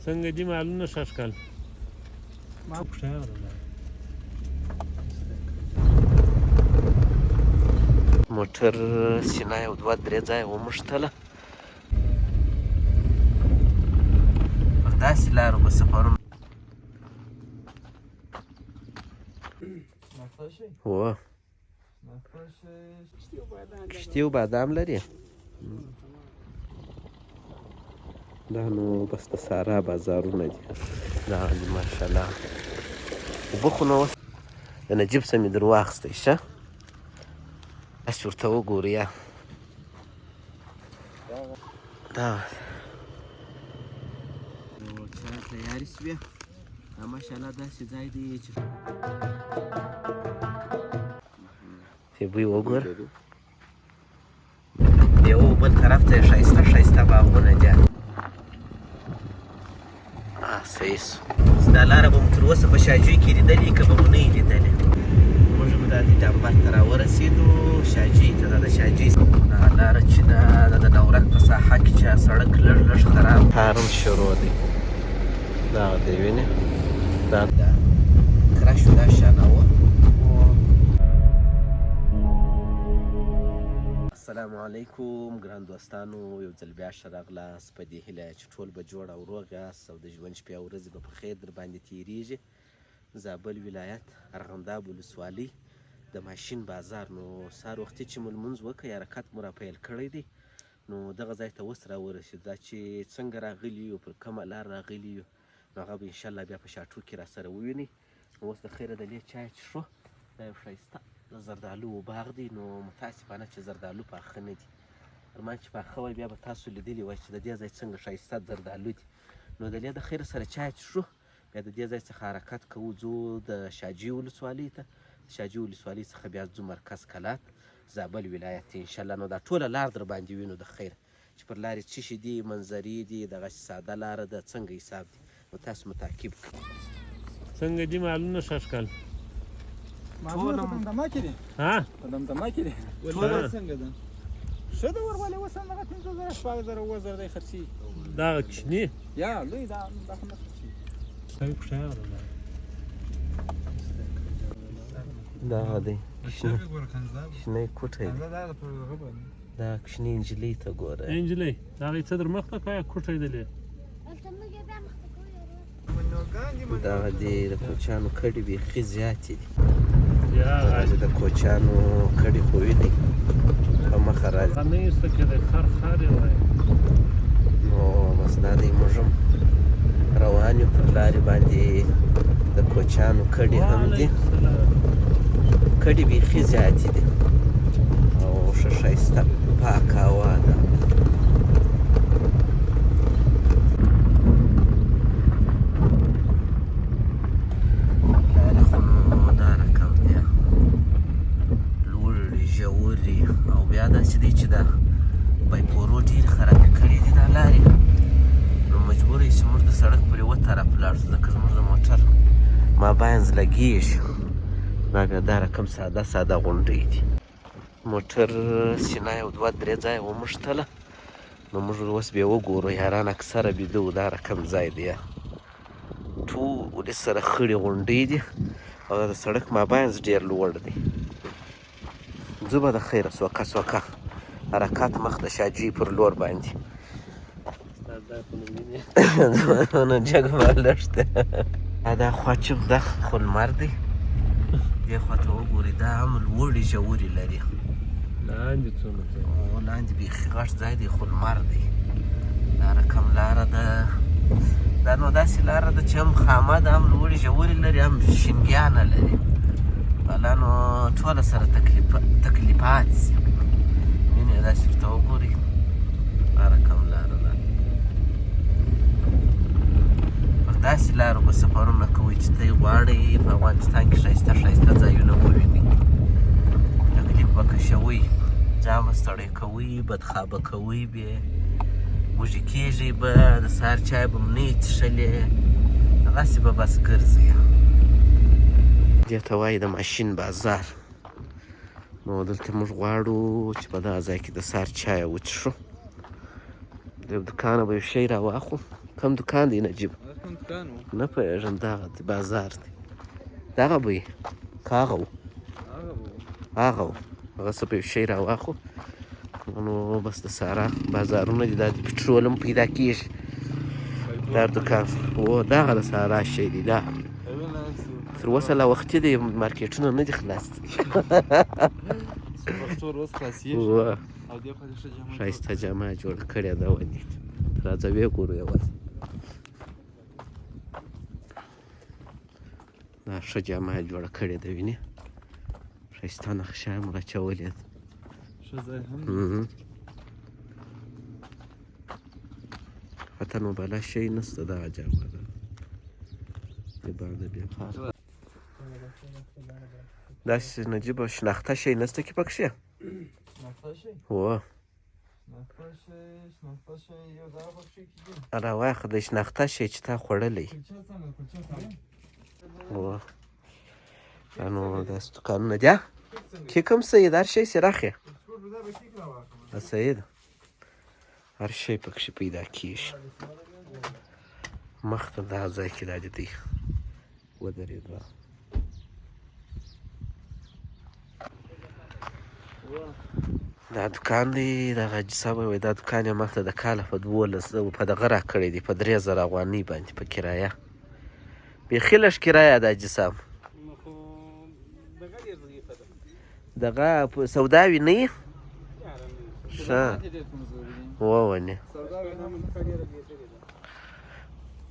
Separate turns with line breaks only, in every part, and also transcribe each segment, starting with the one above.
څنګه دي مالونه ښه ښکال
موټر سینه یو دوه درې ځایه وموښتله. پر داسې لارو به سفرونه هو کشتي او بادام لري. دا نو بس د سارا بازارونه دي. دا دي ماشاءالله اوبه خو نو اوس د نجیب څه مې در واخیستی شه بس ورته وګورو یا دا نو چا تیارې شوې دا ماشاءالله داسې ځای دی چې بوی وګوره یو بل طرف ته ښایسته ښایسته باغونه دي. صحیح سو دا لاره به مو تر اوسه په شاجوی کې لیدلې که به مو نه یې لیدلې. موږ به دا د ډمبر ته راورسېدو شاجوی ته. دا د شاجوی دغه لاره چې دا د نورک په ساحه کې چې سړک لږ لږ خراب کارم شروع دی. دغه دی وینې دا کره شو دا شاناوه. السلام علیکم ګران دوستانو، یو ځل بیا ښه راغلاست په دې هیله چې ټول به جوړ او روغ یاست او د ژوند شپې او ورځې به په خیر در باندې تېرېږي. زابل ولایت ارغنداب ولسوالۍ د ماشین بازار. نو سهار وختي چې مو لمونځ وکړئ حرکت مو را پیل کړی دی. نو دغه ځای ته اوس راورسېدو. دا چې څنګه راغلي یو پر کومه لار راغلي یو نو هغه به انشاءالله بیا په شاټو کې راسره ووینئ. نو اوس د خیره د دې چای څښو. دا یو ښایسته د زردالو باغ دی. نو متاسفانه چې زردالو پاخه نه دي. ارمان چې پاخه وای بیا به تاسو لیدلي وای چې د دې ځای څنګه ښایسته زردالو دي. نو د دې د خیره سره چای څښو بیا د دې ځای څخه حرکت کوو ځو د شاجوی ولسوالۍ ته. د شاجوی ولسوالۍ څخه بیا ځو مرکز کلات زابل ولایت ته انشاءالله. نو دا ټوله لار در باندې وینو د خیر چې پر لارې څه شي دي منظرې دي دغسې ساده لاره ده څنګه حساب دي. نو تاسو متعقب کړئ.
څنګه دي مالونه ښه ښکال
معمولا په دمدمه کې دي.
ها
په دمدمه کې دي. ولې څنګه ده ښه ده ورولې اوس هم دغه 5000 شپږ زره اووه زره دی خرڅي.
دا کوچني
یا لوی دا خو نه خرڅي.
دغه دی کوچنی کوټی دی. دا کوچني نجلۍ ته ګوره
نجلۍ د هغې څه در مخته کوه کوټه یې دلې
دغه دی د کوچیانو کډې بیخي زیاتې دي.
یا
د کوچیانو کډې خو وینئ په مخه راځي.
نه ایسته کې دی خر خر یې وایي.
نو بس دا دی موږ هم روان یو پر لارې باندې د کوچیانو کډې هم دي. کډې بیخي زیاتې دي او ښه ښایسته پاکه هوا ده. لاره خو نو دا رقم دی لوړې ژورې او بیا داسې دی چې دا بایپورو ډېرې خرابې کړې دي دا لارې. نو مجبور یې چې موږ د سړک پر یوه طرف لاړ شو ځکه زموږ د موټر ماباینځ لګېږي. دا بیا دا رقم ساده ساده غونډۍ دي. موټر سینه یو دوه درې ځایه وموښتله. نو موږ اوس بیا وګورو یاران اکثره بیده وو دا رقم ځای دی. ټولې سره خړې غونډۍ دي او د سړک ماباینځ ډېر لوړ دی. ځو به د خیره سوکه سوکه حرکت مخ د شاجوی پر لور باندې. نو جګ به لږ دی. دا خوا چې دا خو لمر دی. دې خوا ته وګورئ دا هم لوړې ژورې لري.
لاندې څومره
لاندې بیخي غټ ځای دی خو لمر دی. دا رقم لاره ده. دا نو داسې لاره ده چې هم خامه ده هم لوړې ژورې لري هم شینګیانه لري. والا نو ټوله سره تکلیفات سي. وینې داسې ورته وګورئ دا رقم لاره ده. پر داسې لارو به سفرونه کوئ چې ته یې غواړئ په افغانستان کې ښایسته ښایسته ځایونه ووینئ. تکلیف به کشوئ ځان به ستړی کوئ بدخوابه کوئ بې وږي کېږئ به د سهار چای به م نه یې څښلې دغسې به بس ګرځئ. دې ته وایي د ماشین بازار. نو دلته موږ غواړو چې په دغه ځای کې د سهار چای وڅښو. د یو دوکانه به یو شی راواخلو کوم دکان دی نجیب
کوم دکان و
نه پوهېږم دغه دی بازار دی دغه به یې که هغه و هغه و هغه څه په یو شی راواخو نو بس د سارا بازارونه دي دا د پټرول هم پیدا کېږي دا دکان و دغه د سارا شی دی دا تر اوسه لا وختي دی مارکېټونه نه دي خلاص
سټور اوس خلاصېږي
و
او دې خوا دې ښه جامه
ښایسته جامه جوړه کړې ده ونې راځه ویې ګورو یوازې دا ښه جامه یې جوړه کړې ده وینې ښایسته نقشه یې هم راچولې ده
ښه ځای هم دی.
وطن و بلا شی نسته دغه جامه ده د باندې بیا کار داسې نجیبه شناخته شی نسته کې پکښې
شناخته شي
هو
شناخته شي یو دغه پکښې کېږي
راواخه د شناخته شی چې تا خوړلی
کلچه څنګه کلچه سره
هو دا نو داسې دوکانونه دي کیک هم صحیح ده هر شی سراخ یې
سپور به دا به کیک راواخلم
دا صحیح ده هر شی پکښې پیدا کېږي مخته دغه ځای کې دا د دی ودرېدو دا دکان دی دغه حاجي صاحب وایي دا دکان یې مخته د کاله په 12 په دغه راکړی دی په 3000 افغانۍ باندې په کرایه بیخي لږ کرایه ده حاجي صاحب دغه په سوداوي نه یې ښه وونې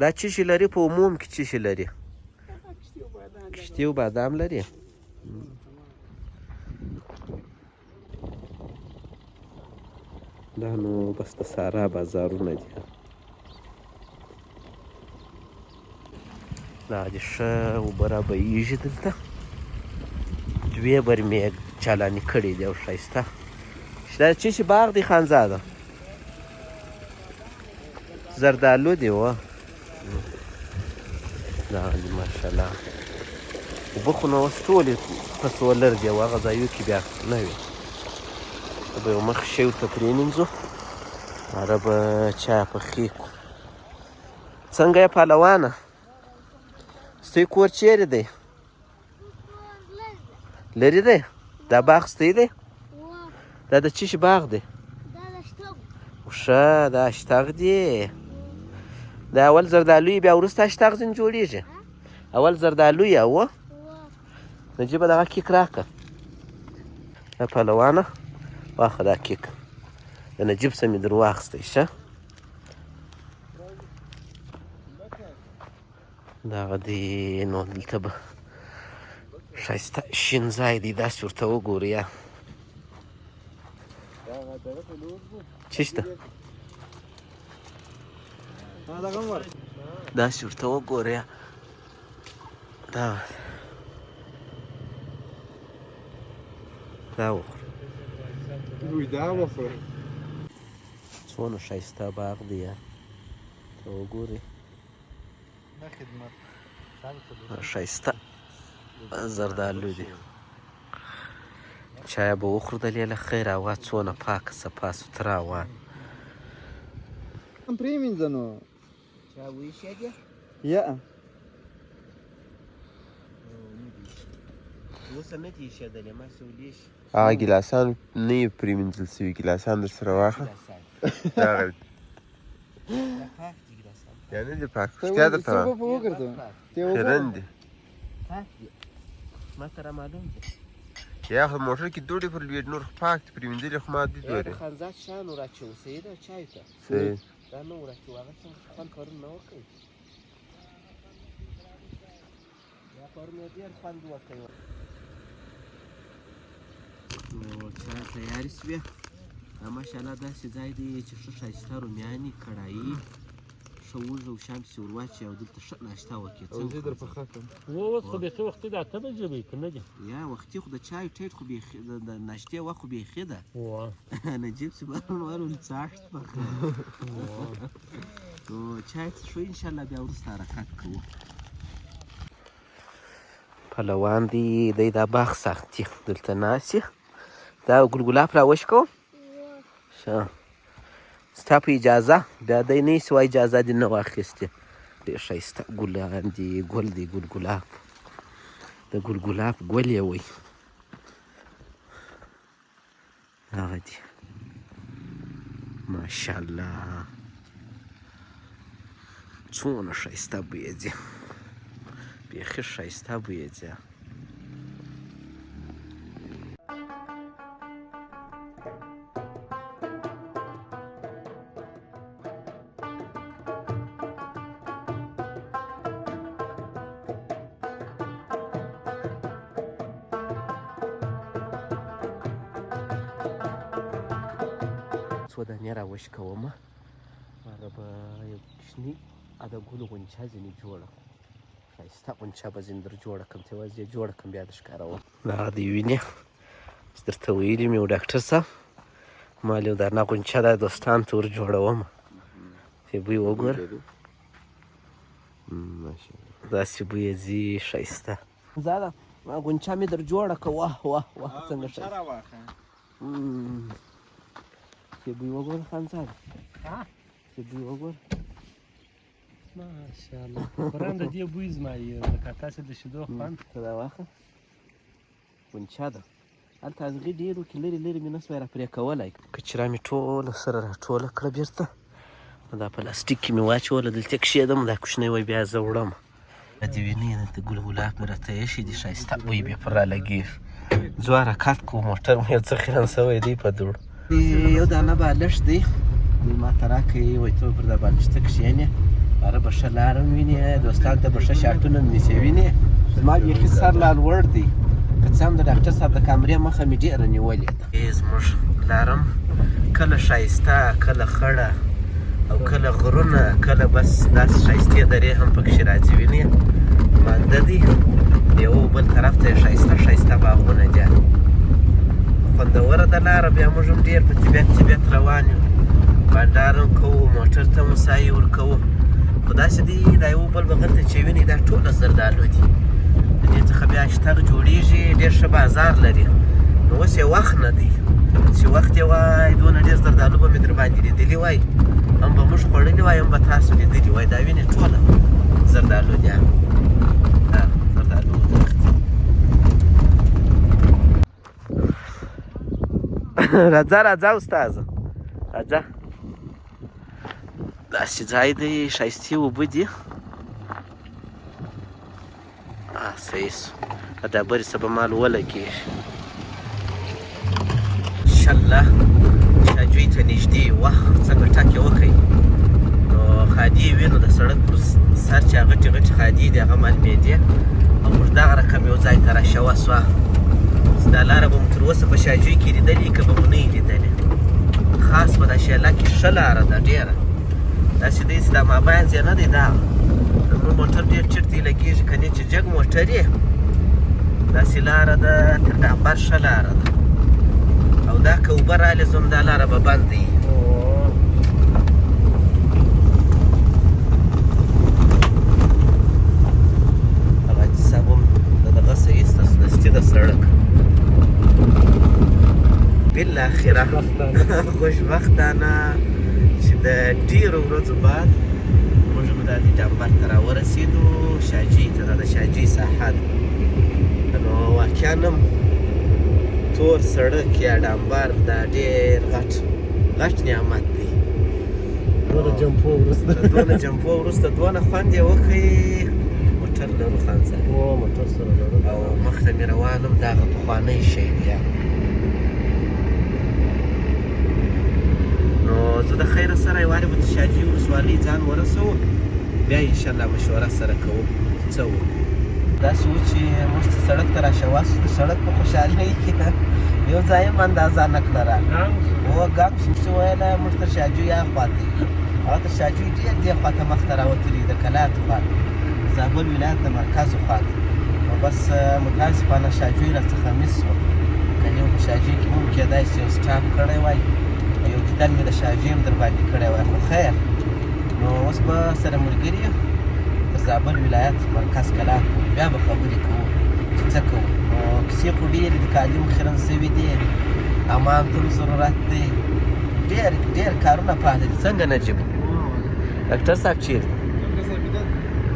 دا څه شي لري په عموم کې څه شي لري کشتي او بادام لري دا نو بس د سارا بازارونه دي دا دې ښه اوبه رابهیږي دلته 2 برمې چالانې کړي دي او ښایسته دا څه شي باغ دی خانزاده زردالو دی و دا دي ماشاءالله اوبه خو نو اوس ټولې په سولر دي او هغه ځایو کې بیا نه وي به یو مخ شی ورته پرېمینځو هغه به چا پخې کړو څنګه یې پهلوانه ستوی کور چیرې دی لرې دی دا باغ ستی دی دا د څه شي باغ دی ښه دا اشتاق دی دا اول زردالو بیا وروسته اشتاق ځینې جوړېږي اول زردالو یې اوه نجیبه دغه کیک راکړه دا پهلوانه واخه دا کیک د نجیب څه مې در واخیستی ښه دغه دی نو دلته به ښایسته شین ځای دی داسې ورته وګورو یا څه شته داسې ورته وګورو یا دا وخوره
دا وخوره
څونه ښایسته باغ دی یا ته وګورې ښایسته زردالو دی چای به وخوردلې له خیر هوا څونه پاکه صفا سوتره هوا
پرېمینځه نو
چا وایشې دی
یا
اوسه نه دي ایښېدلې ما سولې شي
هغه ګیلاسان نه یې پرېمینځل سوي ګیلاسان در سره واخله دغه یا نه دي پاک رښتیا درته وایم خیرن دي
ما ته رامعلوم دي
یا خو موټر کې دوړې پر لوېږي نور خو پاک دي پرېمینځلې خو ما دي
د
دورې
خانزاد شیان وراچوو صحیح ده چایو ته
صحیح
دا نه وراچوو هغه څنګه خوند پرون نه ورکوي دا پرون یې ډېر خوند وکړی نو چا تیارې شوې دا ماشاءالله داسې ځای دی چې ښه ښایسته رومیانې کړایي ښه وږه او شام پسې ور واچوي او دلته ښه ناشته وکړي
زه در پخه کړم
اوس خو بیخي وختي د 8 بجې وي که نه دي
یا وختي خو د چای ټیټ خو بیخي د ناشتې وخت خو بیخي ده
وه
نجیب صاحب ورول څاښت پخه نو چای څښو انشاءالله بیا وروسته حرکت کوو پهلوان دی دی دا باغ ساختي دلته ناست دا ګلګلاب راوشکوم ښه ستا په اجازه بیا دی نه سي وایي اجازه دې نه واخیستې. ډېر ښایسته ګلان دي، ګل دی ګل ګلاب، د ګل ګلاب ګل یې وایي. هغه دي ماشاءالله څونه ښایسته بوی ځي، بیخي ښایسته بوی ځي. څو دانې راوش کومه، هغه به یو کوچني د ګلو غونچه ځینې جوړه کړم، ښایسته غونچه به ځینې در جوړه کړم، ته یوازې یې جوړه کړم بیا در ښکاروم. دغه دې وینې چې درته ویلي مې و ډاکټر صاحب، ما ویل یو دانه غونچه دا دوستانو ته ور جوړوم، چې بوی وګوره داسې بوی یې ځي ښایسته. زاده غونچه مې در جوړه کړه، واه واه واه څنګه ښایسته چې بوی وګوره خانزاده، چې بوی وګوره
ماشاءالله. قرآن د دې بوی زما یې د کاکا سره د شیدو خوند.
ته دا واخله غونچه ده، هلته ازغي ډېرو کې لرې لرې مې نه سوای را پرې کولی، کچرا مې ټوله سره را ټوله کړه بېرته، دا پلاستیک کې مې واچوله، دلته کښېږدم، دا کوچنی وای بیا زه وړم. دې وینې دلته ګل ګلاب مې راته ایښي دي، ښایسته بوی بې پر رالګېږي. ځو حرکت کوو، موټر مې یو څه خیرن سوی دی په دوړ. یو دانه بالښت دی، دوی ما ته راکوي، وایي ته پر دا بالښته کښېنې، هغه به ښه لاره م وینې، دوستانو ته به ښه شاټونه م نیسې وینې. زما بیخي سر لا لوړ دی، که څه هم د ډاکټر صاحب د کامرې مخه مې ډېره نیولې ده. زموږ لاره م کله ښایسته، کله خړه، او کله غرونه، کله بس داسې ښایستې درې هم پکښې راځي وینې، مانده دي. د یو بل طرف ته یې ښایسته ښایسته باغونه دي، خوندوره ده لاره. بیا موږ هم ډېر په طبیعت روان یو، بانډار هم کوو، موټر ته هم سایې ورکوو، خو داسې دی دا یو بل بغل ته چې وینئ دا ټوله زردالو دي، د دې څخه بیا اشتر جوړېږي، ډېر ښه بازار لري. نو اوس یې وخت نه دی چې وخت یې وای دونه ډېر زردالو به مې در باندې لیدلي وای، هم به موږ خوړلي وای، هم به تاسو لیدلي وای. دا وینې ټوله زردالو دي، زردالو وخت. راځه راځه استاذه راځه، داسې ځای دی، ښایستې اوبه دي. صحیح سو، ډبرې څه به مال ولګېږي. انشاءالله شاجوی ته نږدې وخت څنګه ټک یې وکړئ، نو خادي وینو د سړک پر سر چې غټې غټې خادي دي هغه معلومېدې، او موږ دغه رقم یو ځای ته راشوه سوه. دا لاره به مو تر اوسه په شاجوی کې لیدلې که به مو نه یې لیدلې، خاص په دا شیله کې ښه لاره ده ډېره، داسې دی چې دا مابین ځای نه دی، دا زموږ موټر ډېر چټ دی لګېږي، کنې چې جګ موټر یې داسې لاره ده، تر ډامبر ښه لاره ده، او دا که اوبه رالې زم دا لاره به بند دی. حاجي صاحب هم د دغه څه ایسته دستي د سړک بالاخره خوشبختانه چې د ډېرو ورځو بعد موږ هم دا دې ډامبر ته راورسېدو، شاجوی ته، دا د شاجوی ساحه ده. نو واقعا هم تور سړک یا ډامبر دا ډېر غټ نعمت دی.
دونه جمپو وروسته دونه خوند یې وکړي.
موټر لرو خانزاده،
موټر سره لرو،
او مخته مې روان یم، دا هغه پخوانی شی دی. نو زه د خیره سره یوارې به د شاجوی ولسوالۍ ځان ورسوو، بیا انشاءالله مشوره سره کوو څه وکړو. داسې و چې موږ چې سړک ته راشوه سو، د سړک په خوشحالۍ کې یو ځای هم اندازه نه کړه را ګام شو، چې ویله موږ تر شاجوی هاخوا ته یو، هغه تر شاجوی ډېر دې خوا ته مخته راوتلي، د کلات خوا ته، زابل ولایت د مرکزو خوا ته. نو بس متاسفانه شاجوی راڅخه مس شوه، کنې په شاجوی کې هم کېدای شي یو سټاپ کړی وای، یو دیدن مې د شاجوی هم در باندې کړی وای، خو خیر. نو اوس به سره ملګري یو د زابل ولایت مرکز کلات پورې بیا به خبرې کوو چې څه کوو. نو کیسې خو ډېرې د تعلیم خیرن سوي دي، حمام ته ضرورت دی، ډېر کارونه پاتې دي. څنګه نجیب ډاکټر صاحب چیرې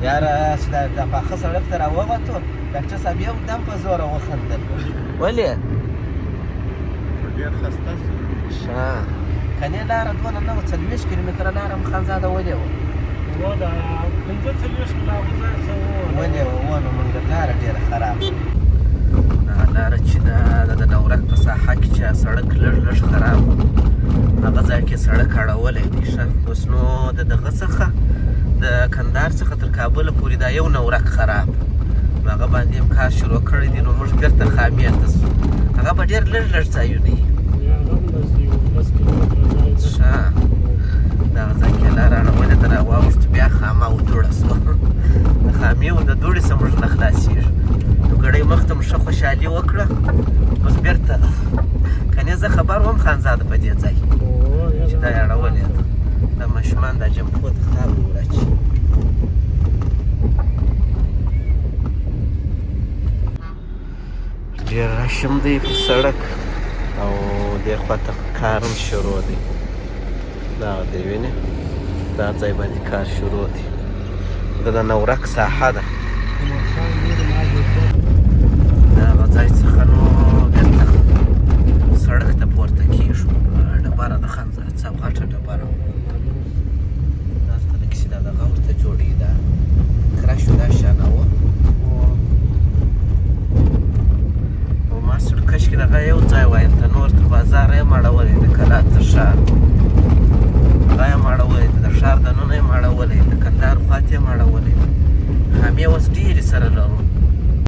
یاره چې د پاخه سړک ته راووتو ډاکټر صاحب یو دم په زوره وخندل. ولې
ډېر خسته
ښه کنې لاره دونه نه وه 40 کیلومتره لاره هم خانزاده ولې وه ولې وه نو منګل لاره ډېره خراب دغه لاره چې د نورک په ساحه کې چې سړک لږ خراب و هغه ځای کې سړک اړولی دی ښه. اوس نو د دغه څخه د کندهار څخه تر کابله پورې دا یو نورک خراب نو هغه باندې هم کار شروع کړی دی. نو موږ بېرته خامې ته ځو. هغه به ډېر لږ ځایونه وي ښه. دغه ځای کې لاره اړولې ده راواوښتو بیا خامه و دوړه سوه. د خامې و د دوړې څخه موږ نه خلاصېږو. نو ګړۍ مخته مو ښه خوشحالي وکړه اوس بېرته کنې زه خبر وم خانزاده په دې ځای چې دا یې اړولې ده. دا ماشومان دا جمپو ته خاورې وراچي. ډېر رشم دی په سړک او دې خواته کار هم شروع دی. دغه دی وینې دا ځای باندې کار شروع دی. دا د نورک ساحه ده. د هغه ځای څخه نو بېرته سړک ته پورته کېږو. ډبره ده خانزاده صاحب غټه ډبره دلته لکه چې دا دغه ورته جوړېږي دا کره شو دا شانه وه او ما سړکش کې دغه یو ځای وایي ته نور تر بازاره یې مړولی د کلات تر ښار هغه یې مړولی د ښار دننه یې مړولی د کندهار خواته یې مړولی. خامې اوس ډېرې سره لرو